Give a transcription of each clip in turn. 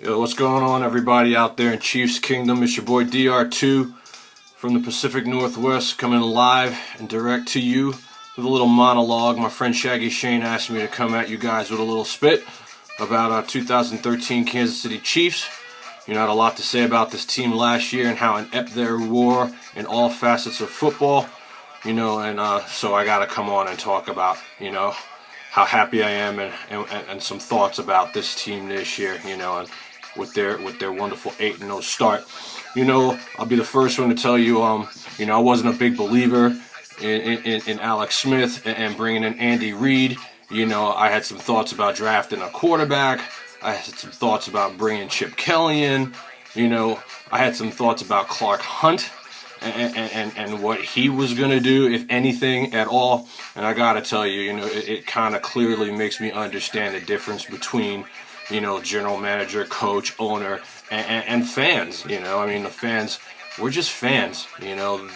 Yo, what's going on, everybody out there in Chiefs Kingdom? It's your boy DR2 from the Pacific Northwest, coming live and direct to you with a little monologue. My friend Shaggy Shane asked me to come at you guys with a little spit about our 2013 Kansas City Chiefs. You know, I had a lot to say about this team last year and how inept they were in all facets of football. You know, and so I gotta come on and talk about, how happy I am and some thoughts about this team this year, and with their wonderful 8-0 start. I'll be the first one to tell you, I wasn't a big believer in Alex Smith and bringing in Andy Reid. I had some thoughts about drafting a quarterback. I had some thoughts about bringing Chip Kelly in. I had some thoughts about Clark Hunt and what he was going to do, if anything at all. And I got to tell you, it kind of clearly makes me understand the difference between, general manager, coach, owner, and fans. The fans, we're just fans.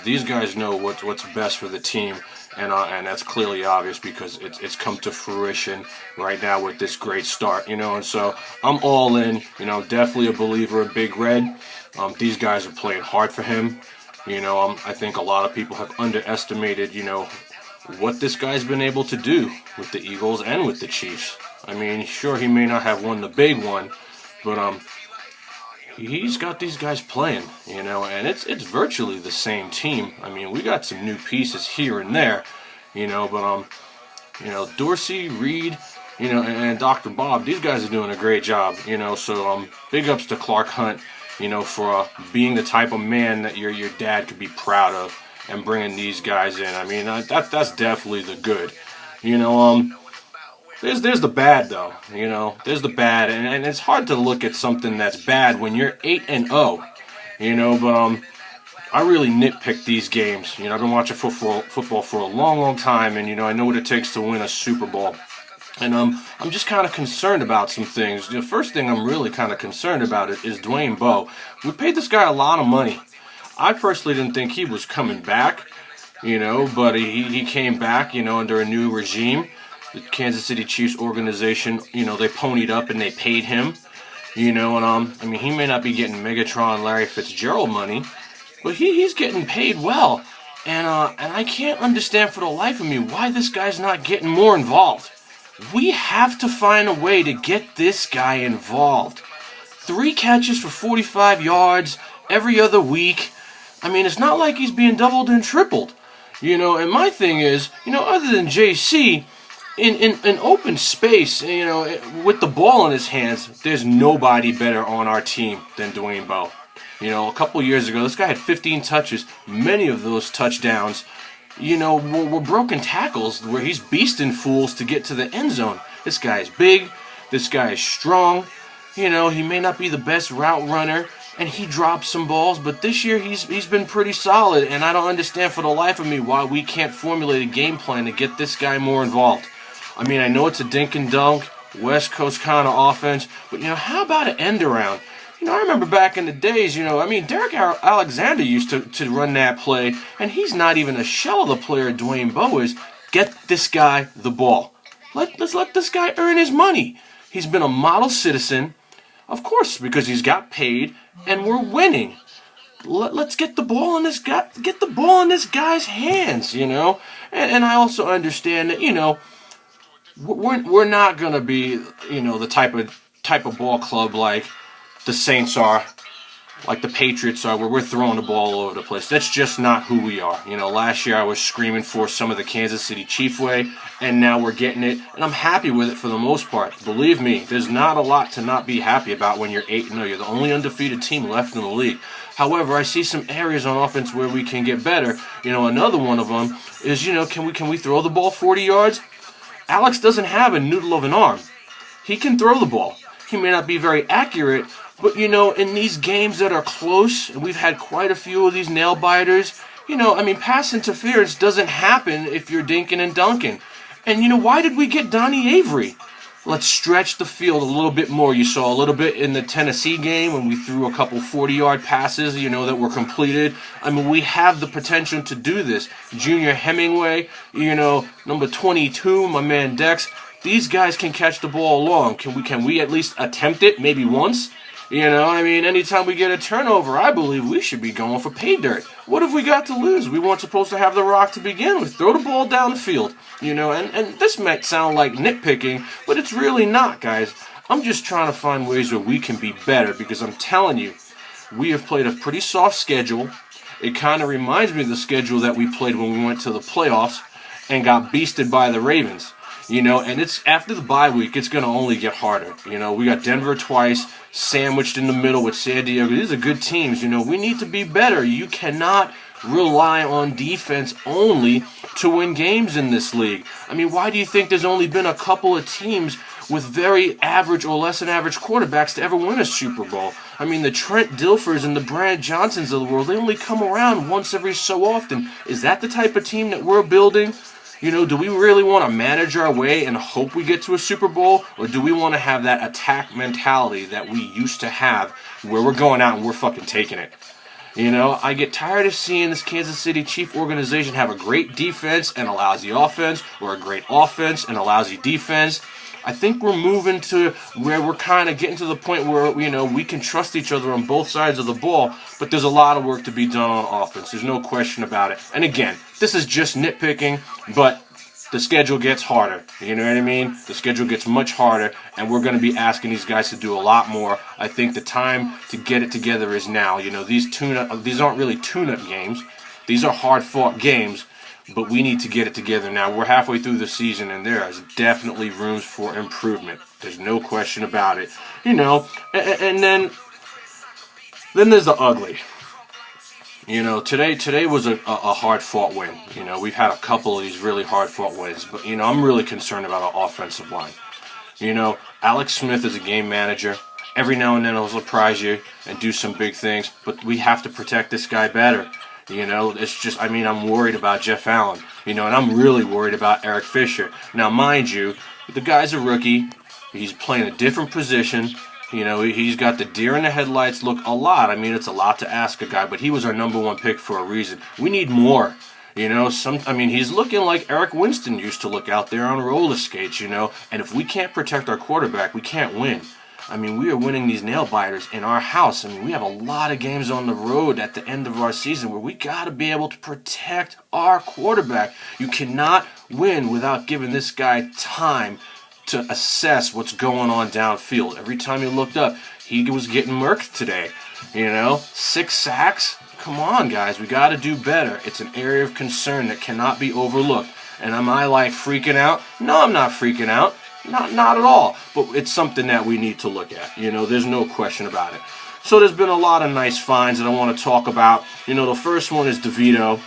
These guys know what's best for the team. And that's clearly obvious because it's come to fruition right now with this great start, and so I'm all in, definitely a believer in Big Red. These guys are playing hard for him. I think a lot of people have underestimated, what this guy's been able to do with the Eagles and with the Chiefs. Sure, he may not have won the big one, but he's got these guys playing, and it's virtually the same team. We got some new pieces here and there, but Dorsey, Reed, and Dr. Bob, these guys are doing a great job, so big ups to Clark Hunt, for being the type of man that your dad could be proud of and bringing these guys in. That's definitely the good, There's the bad though, There's the bad, and it's hard to look at something that's bad when you're 8-0, But I really nitpick these games. I've been watching football for a long, long time, and I know what it takes to win a Super Bowl. And I'm just kind of concerned about some things. The first thing I'm really kind of concerned about is Dwayne Bowe. We paid this guy a lot of money. I personally didn't think he was coming back, but he came back, under a new regime. The Kansas City Chiefs organization, they ponied up and they paid him, and he may not be getting Megatron, Larry Fitzgerald money, but he's getting paid well. And I can't understand for the life of me why this guy's not getting more involved. We have to find a way to get this guy involved. 3 catches for 45 yards every other week. It's not like he's being doubled and tripled. And my thing is, other than JC, in open space, with the ball in his hands, there's nobody better on our team than Dwayne Bowe. A couple years ago, this guy had 15 touches. Many of those touchdowns were broken tackles where he's beasting fools to get to the end zone. This guy is big. This guy is strong. He may not be the best route runner, and he drops some balls, but this year he's been pretty solid, and I don't understand for the life of me why we can't formulate a game plan to get this guy more involved. I know it's a dink and dunk, West Coast kind of offense, but, how about an end around? I remember back in the days, Derek Alexander used to run that play, and he's not even a shell of the player Dwayne Bowe is. Get this guy the ball. Let's let this guy earn his money. He's been a model citizen, of course, because he's got paid, and we're winning. Let's get the ball in this guy's hands, And I also understand that, we're not gonna be, the type of ball club like the Saints are, like the Patriots are, where we're throwing the ball all over the place. That's just not who we are. Last year I was screaming for some of the Kansas City Chief way, and now we're getting it, and I'm happy with it for the most part. Believe me, there's not a lot to not be happy about when you're 8-0. You're the only undefeated team left in the league. However, I see some areas on offense where we can get better. Another one of them is, can we throw the ball 40 yards? Alex doesn't have a noodle of an arm. He can throw the ball. He may not be very accurate, but, in these games that are close, and we've had quite a few of these nail-biters, pass interference doesn't happen if you're dinking and dunking. And, why did we get Donnie Avery? Let's stretch the field a little bit more. You saw a little bit in the Tennessee game when we threw a couple 40-yard passes, that were completed. We have the potential to do this. Junior Hemingway, number 22, my man Dex. These guys can catch the ball long. Can we at least attempt it maybe once? You know, I mean, anytime we get a turnover, I believe we should be going for pay dirt. What have we got to lose? We weren't supposed to have the rock to begin with. Throw the ball down the field. You know, and this might sound like nitpicking, but it's really not, guys. I'm just trying to find ways where we can be better, because I'm telling you, we have played a pretty soft schedule. It kind of reminds me of the schedule that we played when we went to the playoffs and got beasted by the Ravens. You know, and it's after the bye week, it's going to only get harder. You know, we got Denver twice, sandwiched in the middle with San Diego. These are good teams. You know, we need to be better. You cannot rely on defense only to win games in this league. I mean, why do you think there's only been a couple of teams with very average or less than average quarterbacks to ever win a Super Bowl? I mean, the Trent Dilfers and the Brad Johnsons of the world, they only come around once every so often. Is that the type of team that we're building? You know, do we really want to manage our way and hope we get to a Super Bowl? Or do we want to have that attack mentality that we used to have where we're going out and we're fucking taking it? You know, I get tired of seeing this Kansas City Chief organization have a great defense and a lousy offense, or a great offense and a lousy defense. I think we're moving to where we're kind of getting to the point where, you know, we can trust each other on both sides of the ball, but there's a lot of work to be done on offense. There's no question about it. And again, this is just nitpicking, but the schedule gets harder. You know what I mean? The schedule gets much harder, and we're going to be asking these guys to do a lot more. I think the time to get it together is now. You know, these aren't really tune-up games. These are hard-fought games. But we need to get it together now. We're halfway through the season, and there is definitely rooms for improvement. There's no question about it. You know, and then there's the ugly. You know, today was a hard-fought win. You know, we've had a couple of these really hard-fought wins. But, you know, I'm really concerned about our offensive line. You know, Alex Smith is a game manager. Every now and then he'll surprise you and do some big things. But we have to protect this guy better. You know, it's just, I mean, I'm worried about Jeff Allen, you know, and I'm really worried about Eric Fisher. Now, mind you, the guy's a rookie. He's playing a different position. You know, he's got the deer in the headlights look a lot. I mean, it's a lot to ask a guy, but he was our #1 pick for a reason. We need more. You know, I mean, he's looking like Eric Winston used to look out there on roller skates, you know, and if we can't protect our quarterback, we can't win. I mean, we are winning these nail biters in our house. I mean, we have a lot of games on the road at the end of our season where we got to be able to protect our quarterback. You cannot win without giving this guy time to assess what's going on downfield. Every time he looked up, he was getting murked today. You know, 6 sacks? Come on, guys. We got to do better. It's an area of concern that cannot be overlooked. And am I, like, freaking out? No, I'm not freaking out. Not at all, but it's something that we need to look at. You know, there's no question about it. So there's been a lot of nice finds that I want to talk about. You know, the first one is DeVito.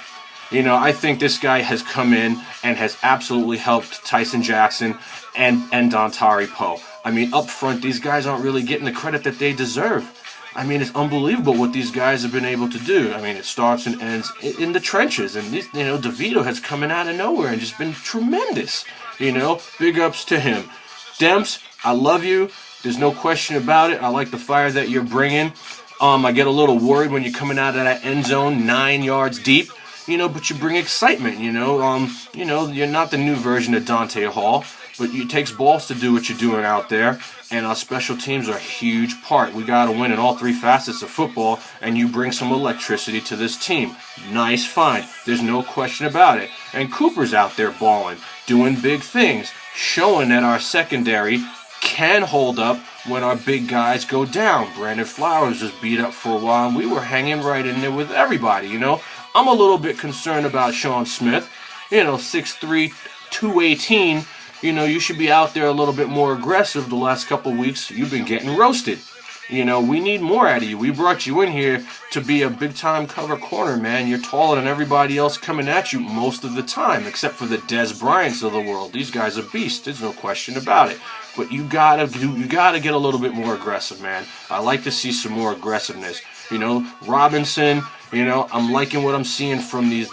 You know, I think this guy has come in and has absolutely helped Tyson Jackson and Dontari Poe. I mean, up front, these guys aren't really getting the credit that they deserve. I mean, it's unbelievable what these guys have been able to do. I mean, it starts and ends in the trenches. And, you know, DeVito has come in out of nowhere and just been tremendous. You know, big ups to him. Demps, I love you. There's no question about it. I like the fire that you're bringing. I get a little worried when you're coming out of that end zone 9 yards deep. You know, but you bring excitement, you know. You know, you're not the new version of Dante Hall, but it takes balls to do what you're doing out there. And our special teams are a huge part. We got to win in all 3 facets of football, and you bring some electricity to this team. Nice find. There's no question about it. And Cooper's out there balling, doing big things, showing that our secondary can hold up when our big guys go down. Brandon Flowers was beat up for a while, and we were hanging right in there with everybody, you know. I'm a little bit concerned about Sean Smith. You know, 6'3", 218. You know, you should be out there a little bit more aggressive the last couple weeks. You've been getting roasted. You know, we need more out of you. We brought you in here to be a big-time cover corner, man. You're taller than everybody else coming at you most of the time, except for the Des Bryants of the world. These guys are beasts. There's no question about it. But you gotta get a little bit more aggressive, man. I like to see some more aggressiveness. You know, Robinson. You know, I'm liking what I'm seeing from these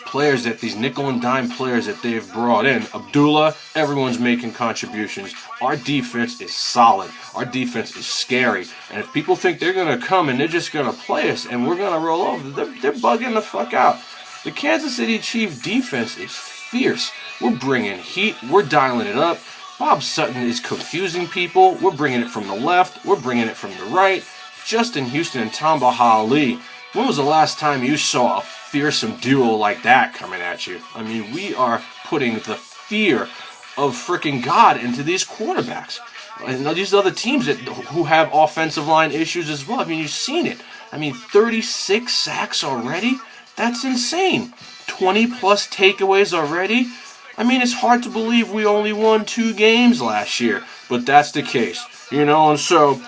players, these nickel and dime players that they've brought in. Abdullah, everyone's making contributions. Our defense is solid. Our defense is scary. And if people think they're going to come and they're just going to play us and we're going to roll over, they're bugging the fuck out. The Kansas City Chiefs defense is fierce. We're bringing heat. We're dialing it up. Bob Sutton is confusing people. We're bringing it from the left. We're bringing it from the right. Justin Houston and Tamba Hali. When was the last time you saw a fearsome duo like that coming at you? I mean, we are putting the fear of freaking God into these quarterbacks. And these other teams who have offensive line issues as well. I mean, you've seen it. I mean, 36 sacks already? That's insane. 20-plus takeaways already? I mean, it's hard to believe we only won 2 games last year, but that's the case. And so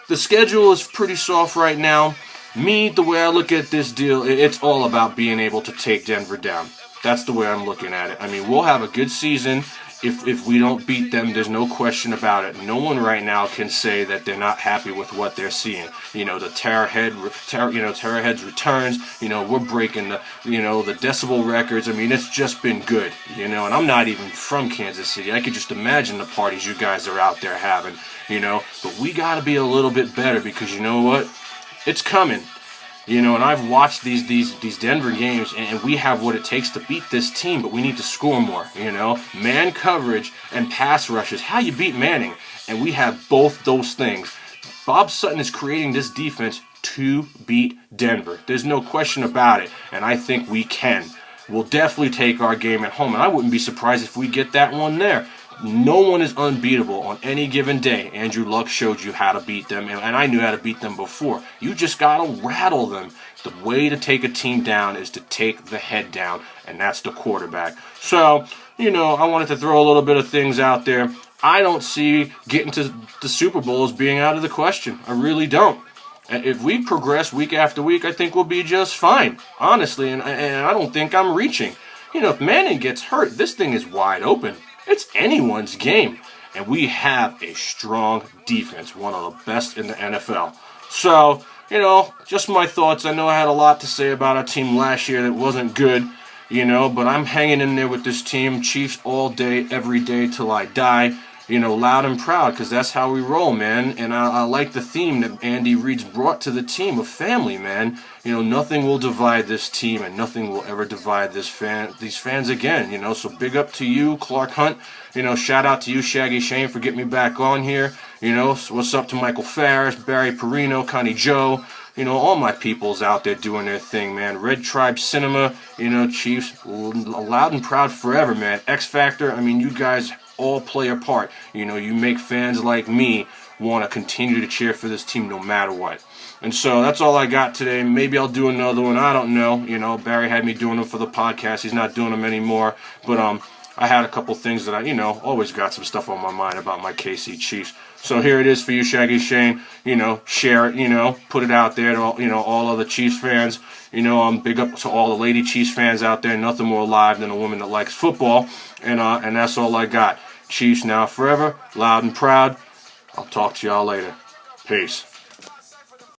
the schedule is pretty soft right now. The way I look at this deal, it's all about being able to take Denver down. That's the way I'm looking at it. I mean, we'll have a good season. If we don't beat them, there's no question about it. No one right now can say that they're not happy with what they're seeing. The Terrorheads returns. We're breaking the decibel records. I mean, it's just been good. And I'm not even from Kansas City. I could just imagine the parties you guys are out there having. But we got to be a little bit better because you know what? It's coming. And I've watched these Denver games, and we have what it takes to beat this team, but we need to score more, Man coverage and pass rushes, how you beat Manning, and we have both those things. Bob Sutton is creating this defense to beat Denver. There's no question about it, and I think we can. We'll definitely take our game at home, and I wouldn't be surprised if we get that one there. No one is unbeatable on any given day. Andrew Luck showed you how to beat them, and I knew how to beat them before. You just got to rattle them. The way to take a team down is to take the head down, and that's the quarterback. So, I wanted to throw a little bit of things out there. I don't see getting to the Super Bowl as being out of the question. I really don't. And if we progress week after week, I think we'll be just fine, honestly, and I don't think I'm reaching. If Manning gets hurt, this thing is wide open. It's anyone's game. And we have a strong defense, one of the best in the NFL. So, just my thoughts. I know I had a lot to say about our team last year that wasn't good, but I'm hanging in there with this team. Chiefs all day, every day till I die. Loud and proud, because that's how we roll, man. And I like the theme that Andy Reid's brought to the team of family, man. Nothing will divide this team, and nothing will ever divide these fans again. So big up to you, Clark Hunt. Shout out to you, Shaggy Shane, for getting me back on here. So what's up to Michael Farris, Barry Perino, Connie Joe. All my peoples out there doing their thing, man. Red Tribe Cinema, Chiefs, loud and proud forever, man. X Factor, I mean, you guys all play a part. You make fans like me want to continue to cheer for this team no matter what. And so that's all I got today. Maybe I'll do another one. I don't know. Barry had me doing them for the podcast. He's not doing them anymore. But I had a couple things that I, always got some stuff on my mind about my KC Chiefs. So here it is for you, Shaggy Shane. Share it, put it out there to all other Chiefs fans. Big up to all the lady Chiefs fans out there. Nothing more alive than a woman that likes football. And that's all I got. Chiefs now forever, loud and proud. I'll talk to y'all later. Peace.